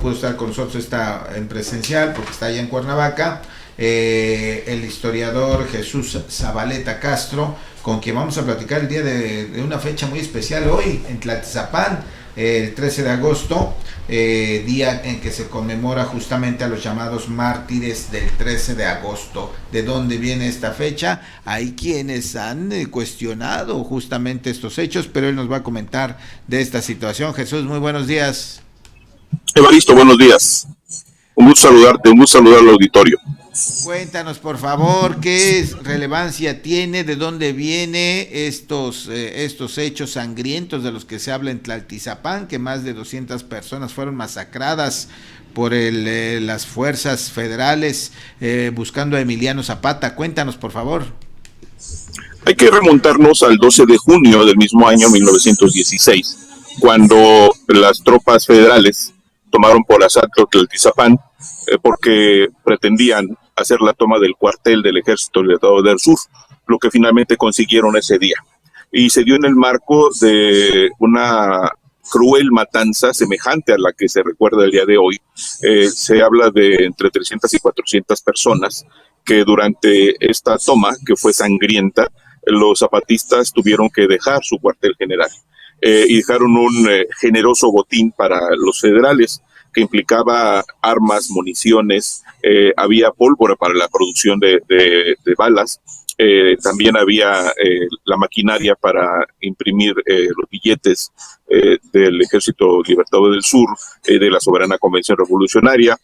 Pudo estar con nosotros, está en presencial porque está allá en Cuernavaca, el historiador Jesús Zabaleta Castro, con quien vamos a platicar el día de una fecha muy especial hoy en Tlaltizapán, el 13 de agosto, día en que se conmemora justamente a los llamados mártires del 13 de agosto. ¿De dónde viene esta fecha? Hay quienes han cuestionado justamente estos hechos, pero él nos va a comentar de esta situación. Jesús, muy buenos días. Evaristo, buenos días. Un gusto saludarte, un gusto saludar al auditorio. Cuéntanos, por favor, qué relevancia tiene, de dónde viene estos hechos sangrientos de los que se habla en Tlaltizapán, que más de 200 personas fueron masacradas por las fuerzas federales buscando a Emiliano Zapata. Cuéntanos, por favor. Hay que remontarnos al 12 de junio del mismo año 1916, cuando las tropas federales tomaron por asalto Tlaltizapán porque pretendían hacer la toma del cuartel del Ejército Libertador del Sur, lo que finalmente consiguieron ese día. Y se dio en el marco de una cruel matanza semejante a la que se recuerda el día de hoy. Se habla de entre 300 y 400 personas que durante esta toma, que fue sangrienta, los zapatistas tuvieron que dejar su cuartel general y dejaron un generoso botín para los federales que implicaba armas, municiones, había pólvora para la producción de balas, también había la maquinaria para imprimir los billetes del Ejército Libertador del Sur, de la Soberana Convención Revolucionaria,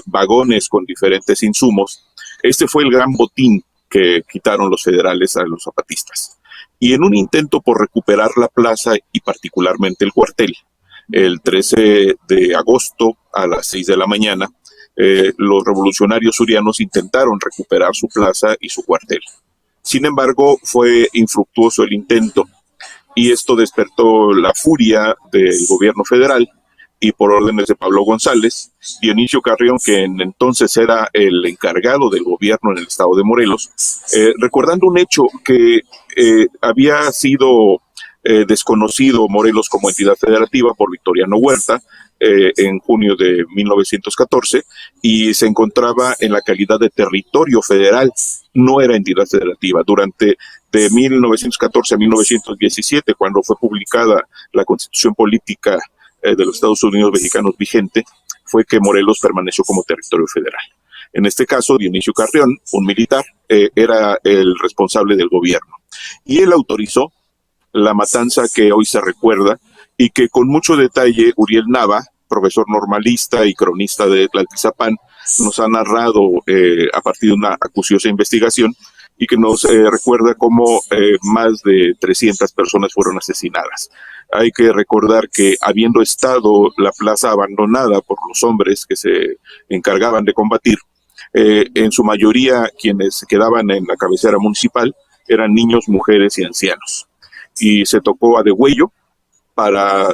vagones con diferentes insumos. Este fue el gran botín que quitaron los federales a los zapatistas. Y en un intento por recuperar la plaza y particularmente el cuartel, el 13 de agosto a las 6 de la mañana, los revolucionarios surianos intentaron recuperar su plaza y su cuartel. Sin embargo, fue infructuoso el intento y esto despertó la furia del gobierno federal y por órdenes de Pablo González, Dionisio Carrión, que entonces era el encargado del gobierno en el estado de Morelos, recordando un hecho que había sido desconocido Morelos como entidad federativa por Victoriano Huerta en junio de 1914 y se encontraba en la calidad de territorio federal, no era entidad federativa. Durante de 1914 a 1917, cuando fue publicada la Constitución Política de los Estados Unidos Mexicanos vigente, fue que Morelos permaneció como territorio federal. En este caso, Dionisio Carrión, un militar, era el responsable del gobierno. Y él autorizó la matanza que hoy se recuerda y que con mucho detalle Uriel Nava, profesor normalista y cronista de Tlaltizapán, nos ha narrado a partir de una acuciosa investigación y que nos recuerda cómo más de 300 personas fueron asesinadas. Hay que recordar que habiendo estado la plaza abandonada por los hombres que se encargaban de combatir, en su mayoría quienes quedaban en la cabecera municipal eran niños, mujeres y ancianos. Y se tocó a degüello para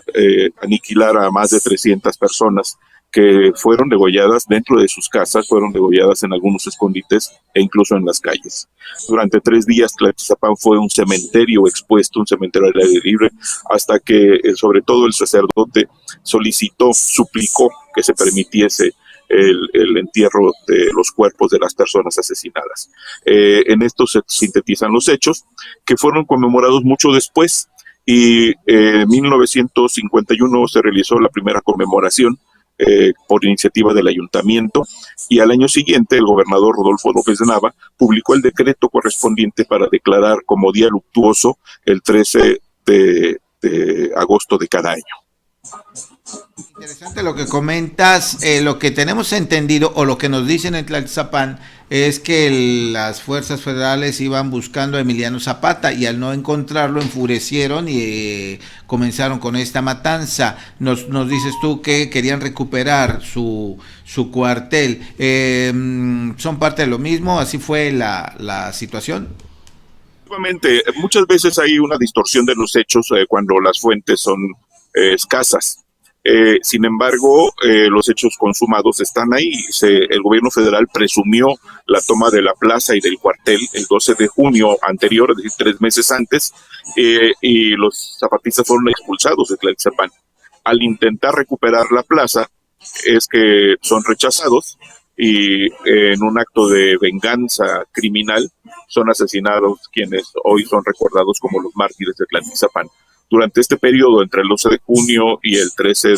aniquilar a más de 300 personas que fueron degolladas dentro de sus casas, fueron degolladas en algunos escondites e incluso en las calles. Durante 3 días Tlaltizapán fue un cementerio expuesto, un cementerio al aire libre, hasta que sobre todo el sacerdote solicitó, suplicó que se permitiese el entierro de los cuerpos de las personas asesinadas. En esto se sintetizan los hechos que fueron conmemorados mucho después y en 1951 se realizó la primera conmemoración por iniciativa del ayuntamiento y al año siguiente el gobernador Rodolfo López de Nava publicó el decreto correspondiente para declarar como día luctuoso el 13 de agosto de cada año. Interesante lo que comentas. Lo que tenemos entendido o lo que nos dicen en Tlaltizapán es que las fuerzas federales iban buscando a Emiliano Zapata y al no encontrarlo enfurecieron y comenzaron con esta matanza. Nos dices tú que querían recuperar su cuartel. ¿Son parte de lo mismo? ¿Así fue la situación? Muchas veces hay una distorsión de los hechos cuando las fuentes son escasas. Sin embargo, los hechos consumados están ahí. El gobierno federal presumió la toma de la plaza y del cuartel el 12 de junio anterior, es decir, 3 meses antes, y los zapatistas fueron expulsados de Tlaltizapán. Al intentar recuperar la plaza, es que son rechazados y en un acto de venganza criminal son asesinados quienes hoy son recordados como los mártires de Tlaltizapán. Durante este periodo, entre el 12 de junio y el 13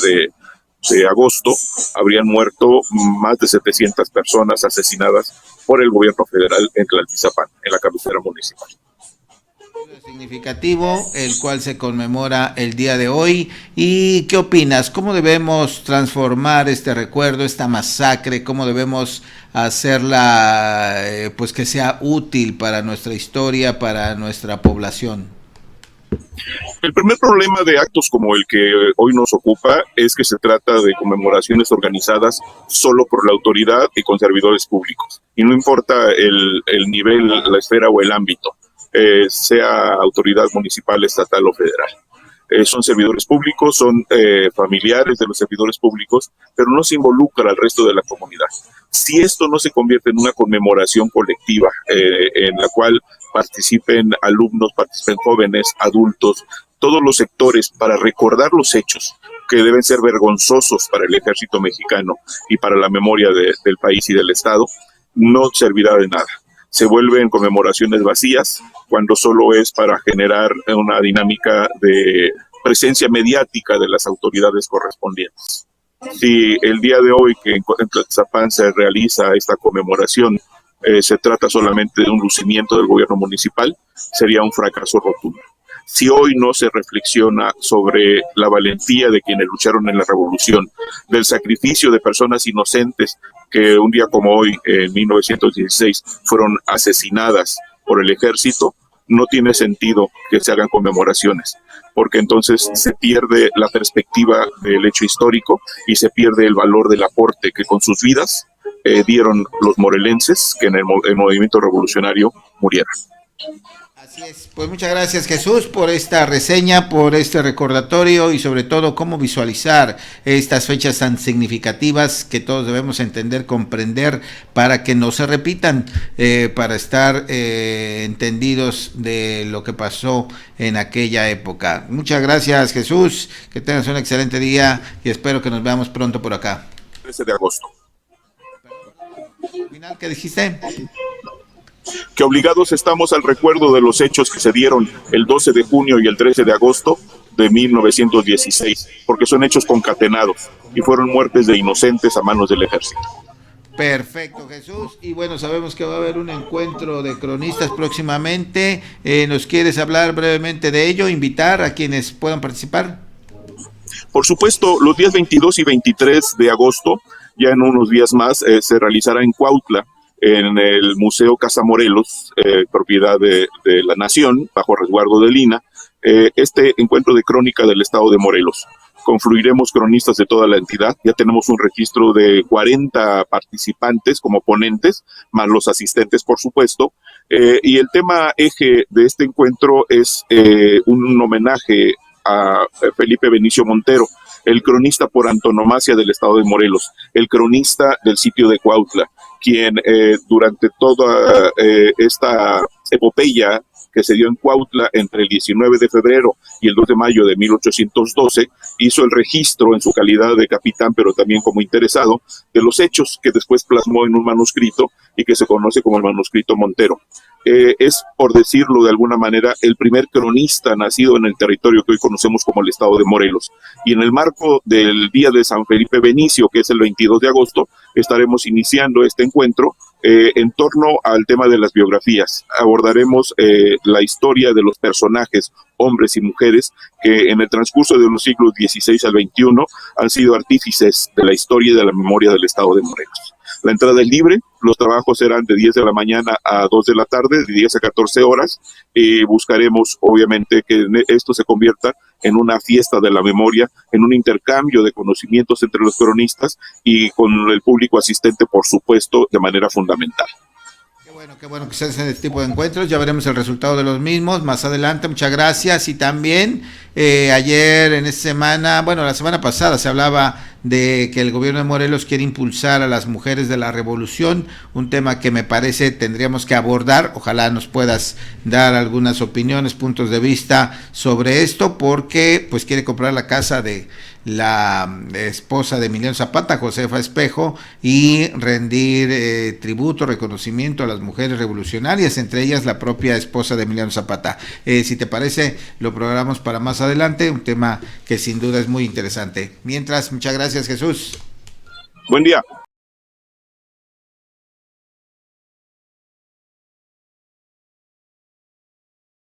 de agosto, habrían muerto más de 700 personas asesinadas por el gobierno federal en Tlaltizapán, en la cabecera municipal. Significativo, el cual se conmemora el día de hoy. ¿Y qué opinas? ¿Cómo debemos transformar este recuerdo, esta masacre? ¿Cómo debemos hacerla, pues que sea útil para nuestra historia, para nuestra población? El primer problema de actos como el que hoy nos ocupa es que se trata de conmemoraciones organizadas solo por la autoridad y con servidores públicos. Y no importa el nivel, la esfera o el ámbito, sea autoridad municipal, estatal o federal. Son servidores públicos, son familiares de los servidores públicos, pero no se involucra al resto de la comunidad. Si esto no se convierte en una conmemoración colectiva en la cual participen alumnos, participen jóvenes, adultos, todos los sectores, para recordar los hechos que deben ser vergonzosos para el ejército mexicano y para la memoria del país y del Estado, no servirá de nada. Se vuelven conmemoraciones vacías cuando solo es para generar una dinámica de presencia mediática de las autoridades correspondientes. Si el día de hoy que en Tlaltizapán se realiza esta conmemoración se trata solamente de un lucimiento del gobierno municipal, sería un fracaso rotundo. Si hoy no se reflexiona sobre la valentía de quienes lucharon en la revolución, del sacrificio de personas inocentes que un día como hoy, en 1916, fueron asesinadas por el ejército, no tiene sentido que se hagan conmemoraciones, porque entonces se pierde la perspectiva del hecho histórico y se pierde el valor del aporte que con sus vidas dieron los morelenses que en el movimiento revolucionario murieron. Así es, pues muchas gracias Jesús por esta reseña, por este recordatorio y sobre todo cómo visualizar estas fechas tan significativas que todos debemos entender, comprender para que no se repitan, para estar entendidos de lo que pasó en aquella época. Muchas gracias Jesús, que tengas un excelente día y espero que nos veamos pronto por acá. 13 de agosto. ¿Final qué dijiste? Que obligados estamos al recuerdo de los hechos que se dieron el 12 de junio y el 13 de agosto de 1916, porque son hechos concatenados y fueron muertes de inocentes a manos del ejército. Perfecto, Jesús. Y bueno, sabemos que va a haber un encuentro de cronistas próximamente. ¿Nos quieres hablar brevemente de ello? ¿Invitar a quienes puedan participar? Por supuesto, los días 22 y 23 de agosto, ya en unos días más, se realizará en Cuautla, en el Museo Casa Morelos, propiedad de la Nación, bajo resguardo del INAH, este encuentro de crónica del estado de Morelos. Confluiremos cronistas de toda la entidad, ya tenemos un registro de 40 participantes como ponentes, más los asistentes por supuesto, y el tema eje de este encuentro es un homenaje a Felipe Benicio Montero, el cronista por antonomasia del estado de Morelos, el cronista del sitio de Cuautla, quien durante toda esta epopeya que se dio en Cuautla entre el 19 de febrero y el 2 de mayo de 1812, hizo el registro en su calidad de capitán, pero también como interesado, de los hechos que después plasmó en un manuscrito y que se conoce como el manuscrito Montero. Es, por decirlo de alguna manera, el primer cronista nacido en el territorio que hoy conocemos como el estado de Morelos. Y en el marco del Día de San Felipe Benicio, que es el 22 de agosto, estaremos iniciando este encuentro en torno al tema de las biografías. Abordaremos la historia de los personajes, hombres y mujeres, que en el transcurso de los siglos XVI al XXI han sido artífices de la historia y de la memoria del estado de Morelos. La entrada es libre, los trabajos serán de 10 de la mañana a 2 de la tarde, de 10 a 14 horas, y buscaremos obviamente que esto se convierta en una fiesta de la memoria, en un intercambio de conocimientos entre los cronistas y con el público asistente, por supuesto, de manera fundamental. Qué bueno que se hacen este tipo de encuentros, ya veremos el resultado de los mismos más adelante, muchas gracias. Y también ayer en esta semana, bueno, la semana pasada se hablaba de que el gobierno de Morelos quiere impulsar a las mujeres de la revolución, un tema que me parece tendríamos que abordar. Ojalá nos puedas dar algunas opiniones, puntos de vista sobre esto, porque pues quiere comprar la casa de la esposa de Emiliano Zapata, Josefa Espejo, y rendir tributo, reconocimiento a las mujeres revolucionarias, entre ellas la propia esposa de Emiliano Zapata. Si te parece, lo programamos para más adelante, un tema que sin duda es muy interesante. Mientras, muchas gracias, Jesús. Buen día.